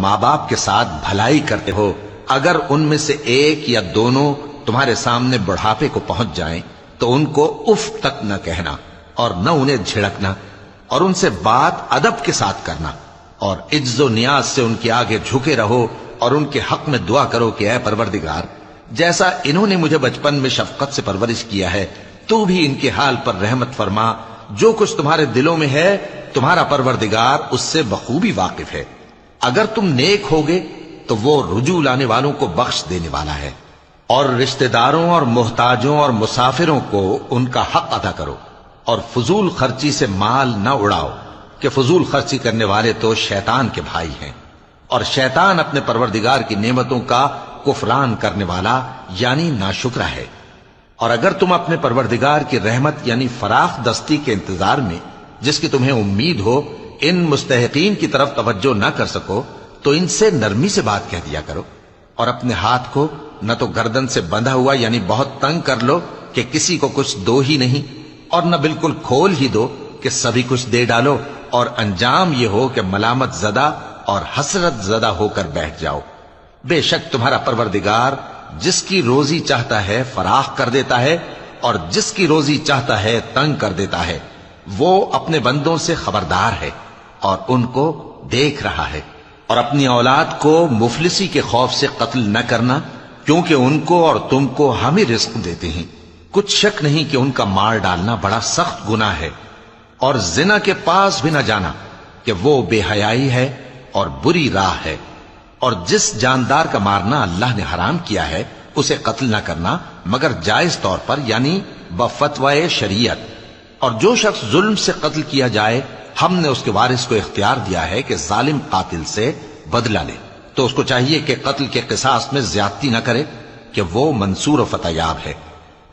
ماں باپ کے ساتھ بھلائی کرتے ہو، اگر ان میں سے ایک یا دونوں تمہارے سامنے بڑھاپے کو پہنچ جائیں تو ان کو اف تک نہ کہنا اور نہ انہیں جھڑکنا، اور ان سے بات ادب کے ساتھ کرنا، اور عجز و نیاز سے ان کے آگے جھکے رہو اور ان کے حق میں دعا کرو کہ اے پروردگار، جیسا انہوں نے مجھے بچپن میں شفقت سے پرورش کیا ہے، تو بھی ان کے حال پر رحمت فرما، جو کچھ تمہارے دلوں میں ہے تمہارا پروردگار اس سے بخوبی واقف ہے۔ اگر تم نیک ہوگے تو وہ رجوع لانے والوں کو بخش دینے والا ہے، اور رشتہ داروں اور محتاجوں اور مسافروں کو ان کا حق ادا کرو، اور فضول خرچی سے مال نہ اڑاؤ کہ فضول خرچی کرنے والے تو شیطان کے بھائی ہیں، اور شیطان اپنے پروردگار کی نعمتوں کا کفران کرنے والا یعنی ناشکرا ہے۔ اور اگر تم اپنے پروردگار کی رحمت یعنی فراخ دستی کے انتظار میں جس کی تمہیں امید ہو ان مستحقین کی طرف توجہ نہ کر سکو تو ان سے نرمی سے بات کہہ دیا کرو، اور اپنے ہاتھ کو نہ تو گردن سے بندھا ہوا یعنی بہت تنگ کر لو کہ کسی کو کچھ دو ہی نہیں، اور نہ بالکل کھول ہی دو کہ سبھی کچھ دے ڈالو، اور انجام یہ ہو کہ ملامت زدہ اور حسرت زدہ ہو کر بیٹھ جاؤ۔ بے شک تمہارا پروردگار جس کی روزی چاہتا ہے فراخ کر دیتا ہے، اور جس کی روزی چاہتا ہے تنگ کر دیتا ہے، وہ اپنے بندوں سے خبردار ہے اور ان کو دیکھ رہا ہے۔ اور اپنی اولاد کو مفلسی کے خوف سے قتل نہ کرنا، کیونکہ ان کو اور تم کو ہم ہی رزق دیتے ہیں، کچھ شک نہیں کہ ان کا مار ڈالنا بڑا سخت گناہ ہے۔ اور زنا کے پاس بھی نہ جانا کہ وہ بے حیائی ہے اور بری راہ ہے۔ اور جس جاندار کا مارنا اللہ نے حرام کیا ہے اسے قتل نہ کرنا مگر جائز طور پر یعنی بفتوائے شریعت۔ اور جو شخص ظلم سے قتل کیا جائے ہم نے اس کے وارث کو اختیار دیا ہے کہ ظالم قاتل سے بدلہ لے، تو اس کو چاہیے کہ قتل کے قصاص میں زیادتی نہ کرے کہ وہ منصور و فتح یاب ہے۔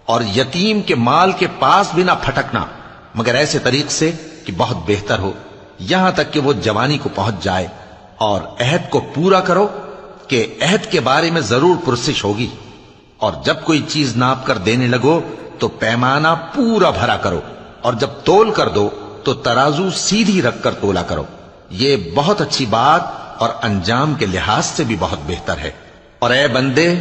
اور یتیم کے مال کے پاس بھی نہ پھٹکنا مگر ایسے طریق سے کہ بہت بہتر ہو، یہاں تک کہ وہ جوانی کو پہنچ جائے، اور عہد کو پورا کرو کہ عہد کے بارے میں ضرور پرسش ہوگی۔ اور جب کوئی چیز ناپ کر دینے لگو تو پیمانہ پورا بھرا کرو، اور جب تول کر دو تو ترازو سیدھی رکھ کر تولا کرو، یہ بہت اچھی بات اور انجام کے لحاظ سے بھی بہت بہتر ہے۔ اور اے بندے،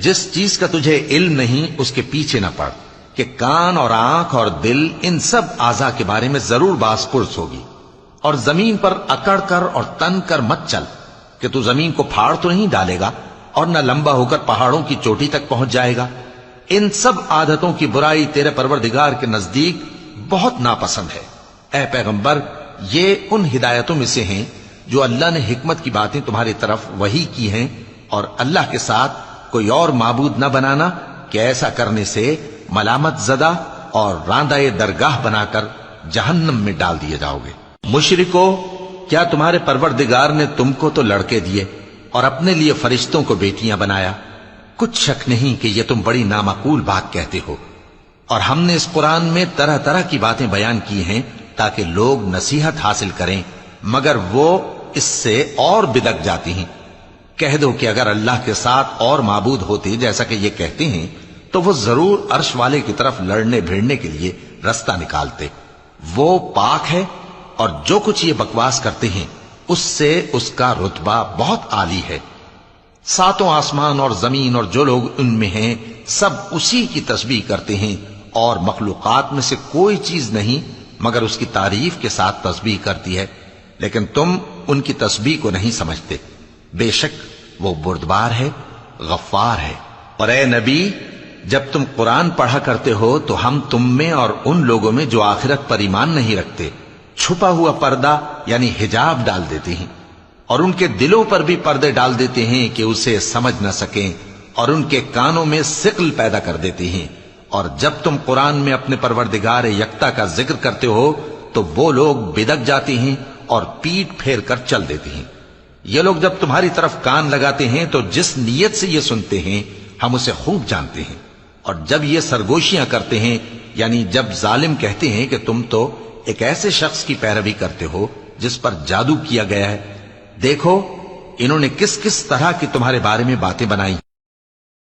جس چیز کا تجھے علم نہیں اس کے پیچھے نہ پڑ کہ کان اور آنکھ اور دل ان سب اعضاء کے بارے میں ضرور باز پرس ہوگی۔ اور زمین پر اکڑ کر اور تن کر مت چل کہ تو زمین کو پھاڑ تو نہیں ڈالے گا اور نہ لمبا ہو کر پہاڑوں کی چوٹی تک پہنچ جائے گا۔ ان سب عادتوں کی برائی تیرے پروردگار کے نزدیک بہت ناپسند ہے۔ اے پیغمبر، یہ ان ہدایتوں میں سے ہیں جو اللہ نے حکمت کی باتیں تمہاری طرف وحی کی ہیں، اور اللہ کے ساتھ کوئی اور معبود نہ بنانا کہ ایسا کرنے سے ملامت زدہ اور راندہ درگاہ بنا کر جہنم میں ڈال دیے جاؤ گے۔ مشرکو، کیا تمہارے پروردگار نے تم کو تو لڑکے دیے اور اپنے لیے فرشتوں کو بیٹیاں بنایا؟ کچھ شک نہیں کہ یہ تم بڑی نامعقول بات کہتے ہو، اور ہم نے اس قرآن میں طرح طرح کی باتیں بیان کی ہیں تاکہ لوگ نصیحت حاصل کریں، مگر وہ اس سے اور بدک جاتی ہیں۔ کہہ دو کہ اگر اللہ کے ساتھ اور معبود ہوتے جیسا کہ یہ کہتے ہیں تو وہ ضرور عرش والے کی طرف لڑنے بھیڑنے کے لیے رستہ نکالتے۔ وہ پاک ہے، اور جو کچھ یہ بکواس کرتے ہیں اس سے اس کا رتبہ بہت عالی ہے۔ ساتوں آسمان اور زمین اور جو لوگ ان میں ہیں سب اسی کی تسبیح کرتے ہیں، اور مخلوقات میں سے کوئی چیز نہیں مگر اس کی تعریف کے ساتھ تسبیح کرتی ہے، لیکن تم ان کی تسبیح کو نہیں سمجھتے۔ بے شک وہ بردبار ہے، غفار ہے۔ اور اے نبی، جب تم قرآن پڑھا کرتے ہو تو ہم تم میں اور ان لوگوں میں جو آخرت پر ایمان نہیں رکھتے چھپا ہوا پردہ یعنی حجاب ڈال دیتے ہیں، اور ان کے دلوں پر بھی پردے ڈال دیتے ہیں کہ اسے سمجھ نہ سکیں، اور ان کے کانوں میں ثقل پیدا کر دیتے ہیں۔ اور جب تم قرآن میں اپنے پروردگار یکتا کا ذکر کرتے ہو تو وہ لوگ بدک جاتے ہیں اور پیٹ پھیر کر چل دیتے ہیں۔ یہ لوگ جب تمہاری طرف کان لگاتے ہیں تو جس نیت سے یہ سنتے ہیں ہم اسے خوب جانتے ہیں، اور جب یہ سرگوشیاں کرتے ہیں یعنی جب ظالم کہتے ہیں کہ تم تو ایک ایسے شخص کی پیروی کرتے ہو جس پر جادو کیا گیا ہے، دیکھو انہوں نے کس کس طرح کی تمہارے بارے میں باتیں بنائی۔